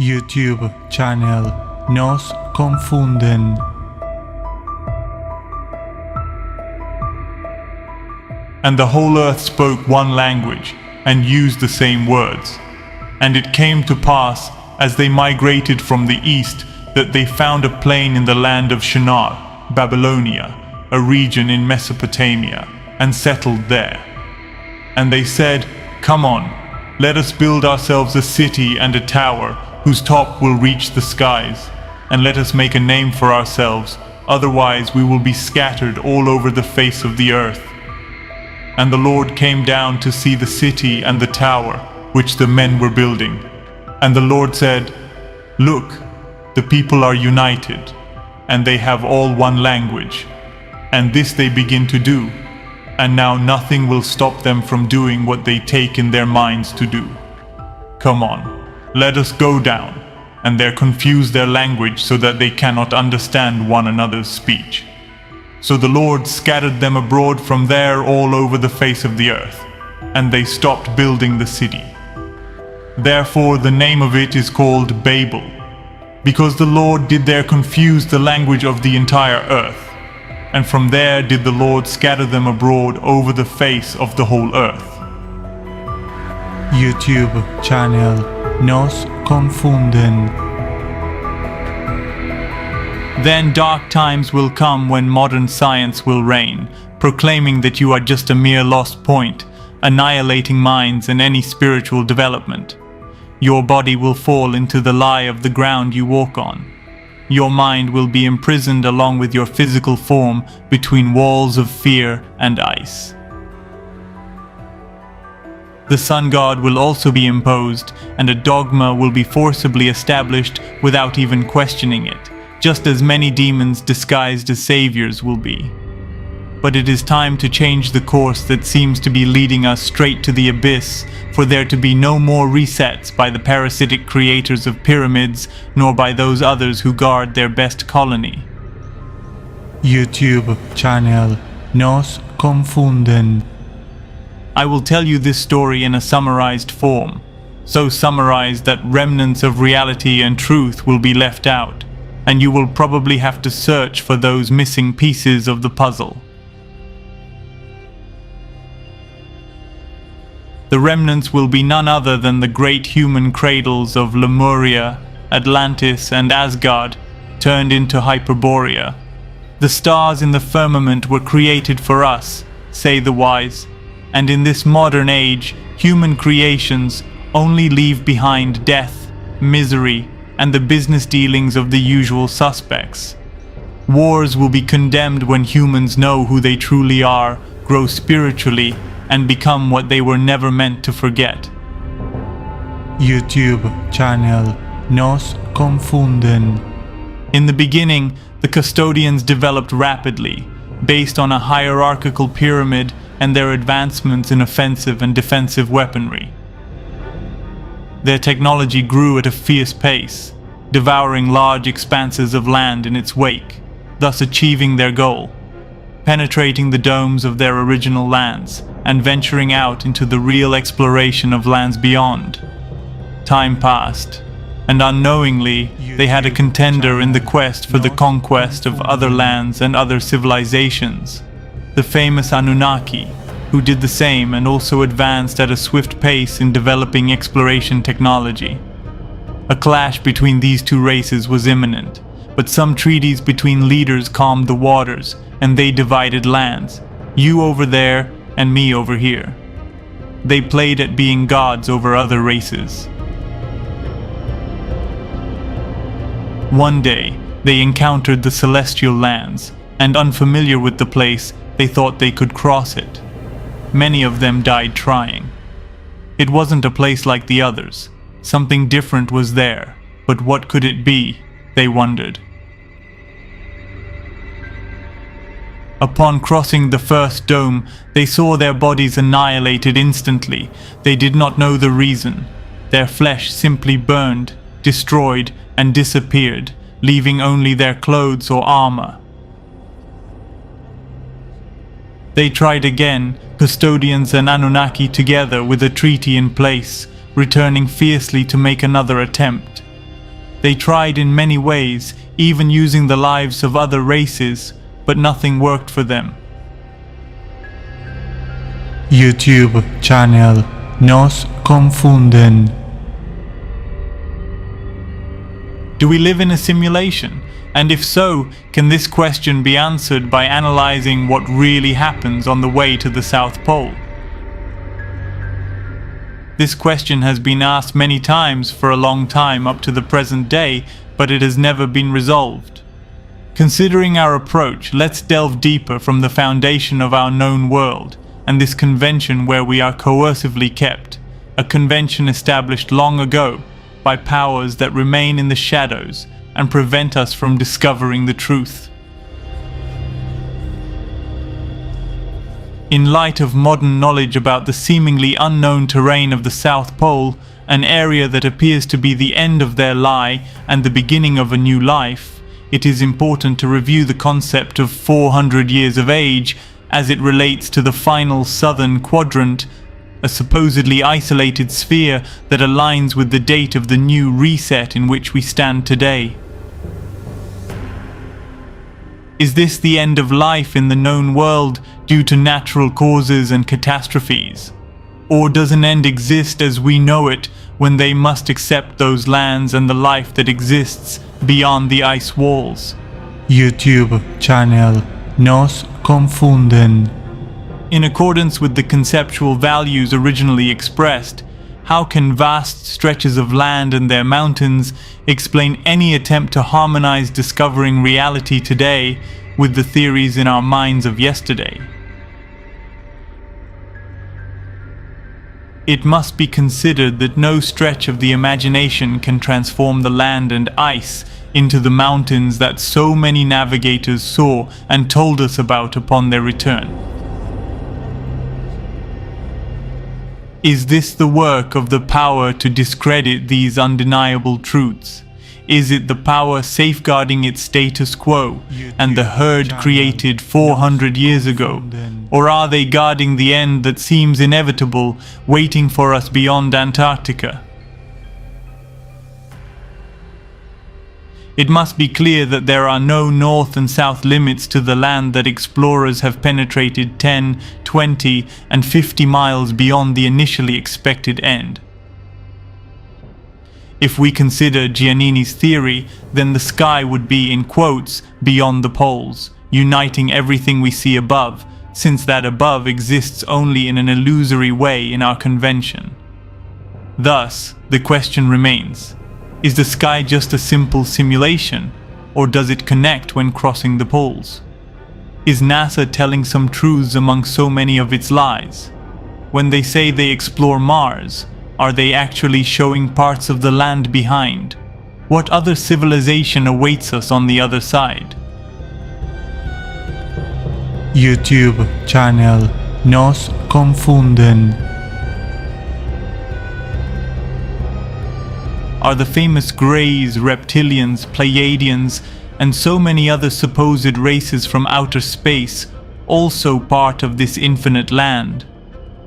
YouTube channel Nos Confunden. And the whole earth spoke one language and used the same words. And it came to pass, as they migrated from the east, that they found a plain in the land of Shinar, Babylonia, a region in Mesopotamia, and settled there. And they said, "Come on, let us build ourselves a city and a tower, whose top will reach the skies, and let us make a name for ourselves, otherwise we will be scattered all over the face of the earth." And the Lord came down to see the city and the tower, which the men were building. And the Lord said, "Look, the people are united, and they have all one language, and this they begin to do, and now nothing will stop them from doing what they take in their minds to do. Come on, let us go down, and there confuse their language so that they cannot understand one another's speech." So the Lord scattered them abroad from there all over the face of the earth, and they stopped building the city. Therefore the name of it is called Babel, because the Lord did there confuse the language of the entire earth, and from there did the Lord scatter them abroad over the face of the whole earth. YouTube channel Nos Confunden. Then dark times will come when modern science will reign, proclaiming that you are just a mere lost point, annihilating minds and any spiritual development. Your body will fall into the lie of the ground you walk on. Your mind will be imprisoned along with your physical form between walls of fear and ice. The sun god will also be imposed, and a dogma will be forcibly established without even questioning it, just as many demons disguised as saviors will be. But it is time to change the course that seems to be leading us straight to the abyss, for there to be no more resets by the parasitic creators of pyramids, nor by those others who guard their best colony. YouTube channel Nos Confunden. I will tell you this story in a summarized form, so summarized that remnants of reality and truth will be left out, and you will probably have to search for those missing pieces of the puzzle. The remnants will be none other than the great human cradles of Lemuria, Atlantis, and Asgard, turned into Hyperborea. The stars in the firmament were created for us, say the wise, and in this modern age, human creations only leave behind death, misery, and the business dealings of the usual suspects. Wars will be condemned when humans know who they truly are, grow spiritually, and become what they were never meant to forget. YouTube channel Nos Confunden. In the beginning, the custodians developed rapidly, based on a hierarchical pyramid and their advancements in offensive and defensive weaponry. Their technology grew at a fierce pace, devouring large expanses of land in its wake, thus achieving their goal, penetrating the domes of their original lands and venturing out into the real exploration of lands beyond. Time passed, and unknowingly they had a contender in the quest for the conquest of other lands and other civilizations, the famous Anunnaki, who did the same and also advanced at a swift pace in developing exploration technology. A clash between these two races was imminent, but some treaties between leaders calmed the waters, and they divided lands, you over there and me over here. They played at being gods over other races. One day, they encountered the celestial lands, and unfamiliar with the place, they thought they could cross it. Many of them died trying. It wasn't a place like the others. Something different was there, but what could it be, they wondered. Upon crossing the first dome, they saw their bodies annihilated instantly. They did not know the reason. Their flesh simply burned, destroyed, and disappeared, leaving only their clothes or armor. They tried again, custodians and Anunnaki together with a treaty in place, returning fiercely to make another attempt. They tried in many ways, even using the lives of other races, but nothing worked for them. YouTube channel Nos Confunden. Do we live in a simulation? And if so, can this question be answered by analyzing what really happens on the way to the South Pole? This question has been asked many times for a long time up to the present day, but it has never been resolved. Considering our approach, let's delve deeper from the foundation of our known world, and this convention where we are coercively kept, a convention established long ago by powers that remain in the shadows and prevent us from discovering the truth. In light of modern knowledge about the seemingly unknown terrain of the South Pole, an area that appears to be the end of their lie and the beginning of a new life, it is important to review the concept of 400 years of age as it relates to the final southern quadrant, a supposedly isolated sphere that aligns with the date of the new reset in which we stand today. Is this the end of life in the known world due to natural causes and catastrophes? Or does an end exist as we know it when they must accept those lands and the life that exists beyond the ice walls? YouTube channel Nos Confunden. In accordance with the conceptual values originally expressed, how can vast stretches of land and their mountains explain any attempt to harmonize discovering reality today with the theories in our minds of yesterday? It must be considered that no stretch of the imagination can transform the land and ice into the mountains that so many navigators saw and told us about upon their return. Is this the work of the power to discredit these undeniable truths? Is it the power safeguarding its status quo and the herd created 400 years ago? Or are they guarding the end that seems inevitable, waiting for us beyond Antarctica? It must be clear that there are no north and south limits to the land that explorers have penetrated 10, 20, and 50 miles beyond the initially expected end. If we consider Giannini's theory, then the sky would be, in quotes, beyond the poles, uniting everything we see above, since that above exists only in an illusory way in our convention. Thus, the question remains: is the sky just a simple simulation, or does it connect when crossing the poles? Is NASA telling some truths among so many of its lies? When they say they explore Mars, are they actually showing parts of the land behind? What other civilization awaits us on the other side? YouTube channel Nos Confunden. Are the famous Greys, Reptilians, Pleiadians, and so many other supposed races from outer space also part of this infinite land?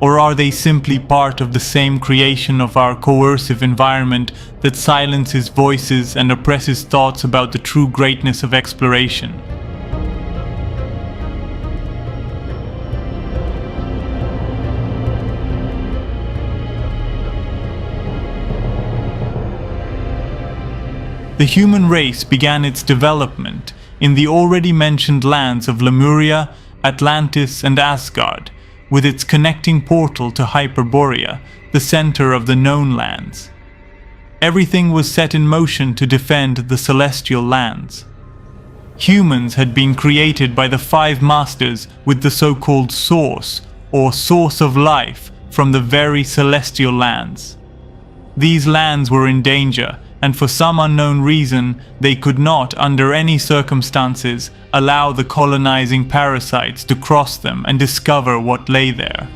Or are they simply part of the same creation of our coercive environment that silences voices and oppresses thoughts about the true greatness of exploration? The human race began its development in the already mentioned lands of Lemuria, Atlantis, and Asgard, with its connecting portal to Hyperborea, the center of the known lands. Everything was set in motion to defend the celestial lands. Humans had been created by the five masters with the so-called source, or source of life, from the very celestial lands. These lands were in danger, and for some unknown reason, they could not, under any circumstances, allow the colonizing parasites to cross them and discover what lay there.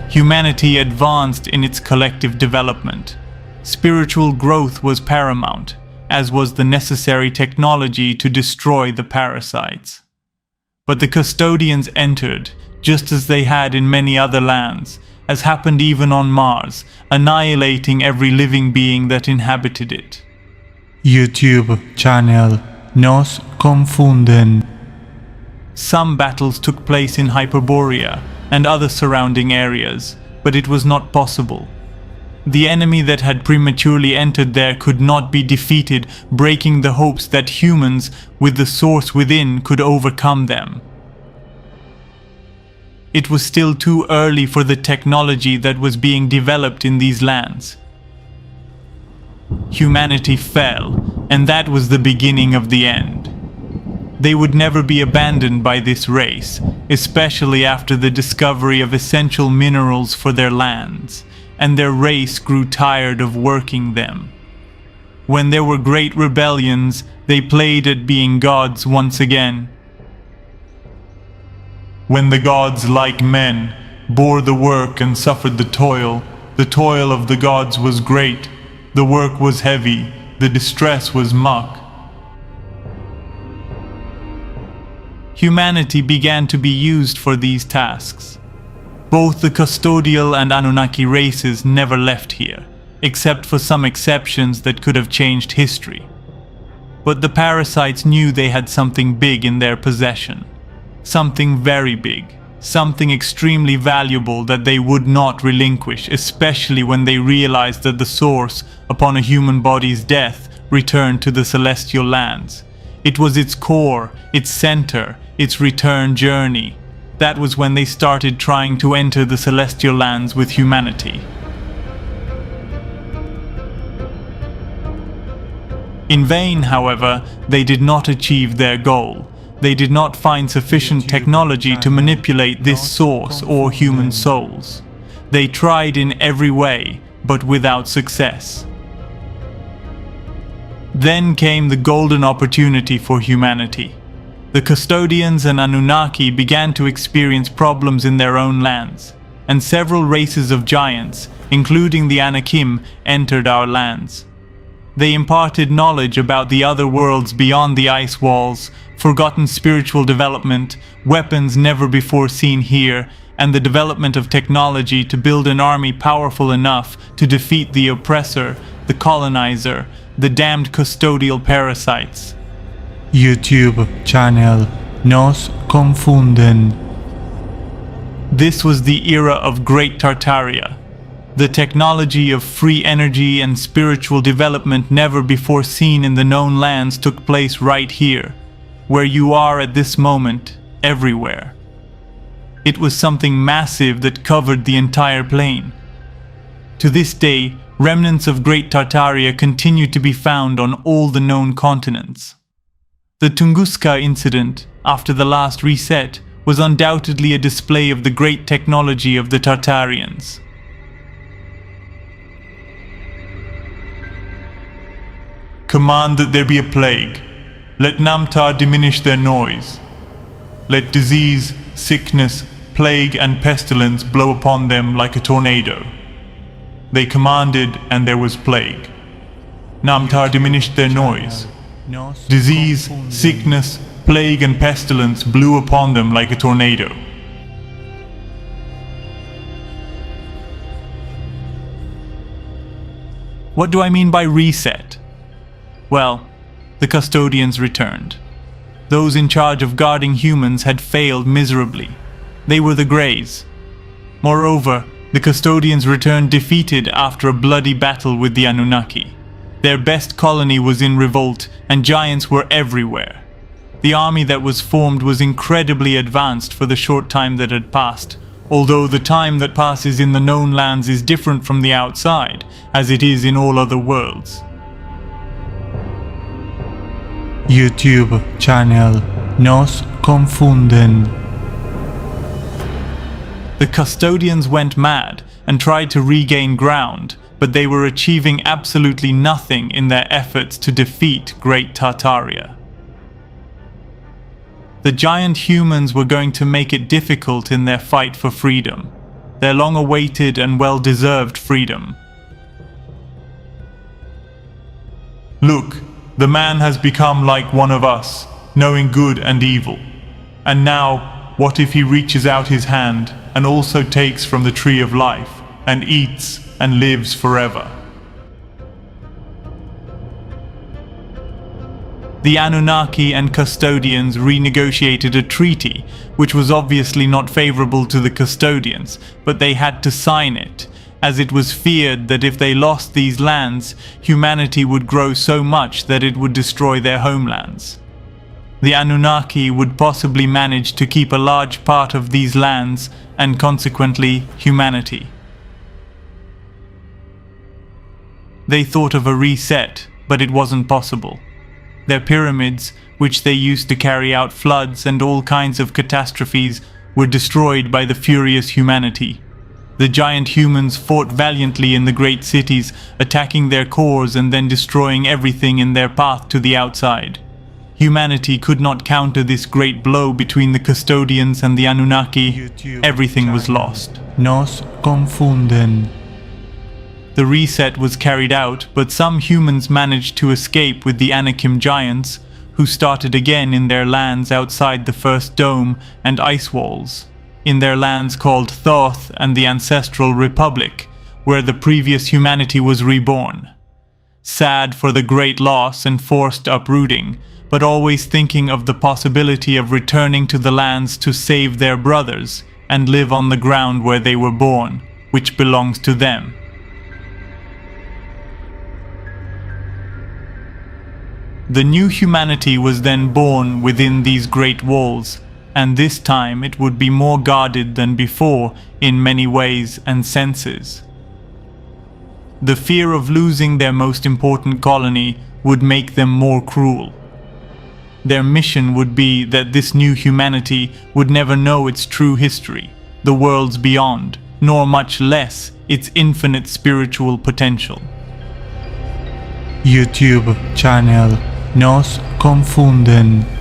Humanity advanced in its collective development. Spiritual growth was paramount, as was the necessary technology to destroy the parasites. But the custodians entered, just as they had in many other lands, as happened even on Mars, annihilating every living being that inhabited it. YouTube channel Nos Confunden. Some battles took place in Hyperborea and other surrounding areas, but it was not possible. The enemy that had prematurely entered there could not be defeated, breaking the hopes that humans, with the source within, could overcome them. It was still too early for the technology that was being developed in these lands. Humanity fell, and that was the beginning of the end. They would never be abandoned by this race, especially after the discovery of essential minerals for their lands, and their race grew tired of working them. When there were great rebellions, they played at being gods once again. When the gods, like men, bore the work and suffered the toil of the gods was great, the work was heavy, the distress was muck. Humanity began to be used for these tasks. Both the custodial and Anunnaki races never left here, except for some exceptions that could have changed history. But the parasites knew they had something big in their possession. Something very big, something extremely valuable that they would not relinquish, especially when they realized that the source, upon a human body's death, returned to the celestial lands. It was its core, its center, its return journey. That was when they started trying to enter the celestial lands with humanity. In vain, however, they did not achieve their goal. They did not find sufficient technology to manipulate this source or human souls. They tried in every way, but without success. Then came the golden opportunity for humanity. The custodians and Anunnaki began to experience problems in their own lands, and several races of giants, including the Anakim, entered our lands. They imparted knowledge about the other worlds beyond the ice walls, forgotten spiritual development, weapons never before seen here, and the development of technology to build an army powerful enough to defeat the oppressor, the colonizer, the damned custodial parasites. YouTube channel Nos Confunden. This was the era of Great Tartaria. The technology of free energy and spiritual development never before seen in the known lands took place right here, where you are at this moment, everywhere. It was something massive that covered the entire plane. To this day, remnants of Great Tartaria continue to be found on all the known continents. The Tunguska incident, after the last reset, was undoubtedly a display of the great technology of the Tartarians. Command that there be a plague. Let Namtar diminish their noise. Let disease, sickness, plague and pestilence blow upon them like a tornado. They commanded, and there was plague. Namtar diminished their noise. Disease, sickness, plague and pestilence blew upon them like a tornado. What do I mean by reset? Well, the custodians returned. Those in charge of guarding humans had failed miserably. They were the Greys. Moreover, the custodians returned defeated after a bloody battle with the Anunnaki. Their best colony was in revolt, and giants were everywhere. The army that was formed was incredibly advanced for the short time that had passed, although the time that passes in the known lands is different from the outside, as it is in all other worlds. YouTube channel Nos Confunden. The custodians went mad and tried to regain ground, but they were achieving absolutely nothing in their efforts to defeat Great Tartaria. The giant humans were going to make it difficult in their fight for freedom, their long-awaited and well-deserved freedom. Look, the man has become like one of us, knowing good and evil. And now, what if he reaches out his hand and also takes from the tree of life, and eats and lives forever. The Anunnaki and custodians renegotiated a treaty, which was obviously not favorable to the custodians, but they had to sign it, as it was feared that if they lost these lands, humanity would grow so much that it would destroy their homelands. The Anunnaki would possibly manage to keep a large part of these lands, and consequently, humanity. They thought of a reset, but it wasn't possible. Their pyramids, which they used to carry out floods and all kinds of catastrophes, were destroyed by the furious humanity. The giant humans fought valiantly in the great cities, attacking their cores and then destroying everything in their path to the outside. Humanity could not counter this great blow between the custodians and the Anunnaki. Everything was lost. Nos confunden. The reset was carried out, but some humans managed to escape with the Anakim giants, who started again in their lands outside the first dome and ice walls, in their lands called Thoth and the Ancestral Republic, where the previous humanity was reborn. Sad for the great loss and forced uprooting, but always thinking of the possibility of returning to the lands to save their brothers and live on the ground where they were born, which belongs to them. The new humanity was then born within these great walls, and this time it would be more guarded than before in many ways and senses. The fear of losing their most important colony would make them more cruel. Their mission would be that this new humanity would never know its true history, the worlds beyond, nor much less its infinite spiritual potential. YouTube channel Nos Confunden.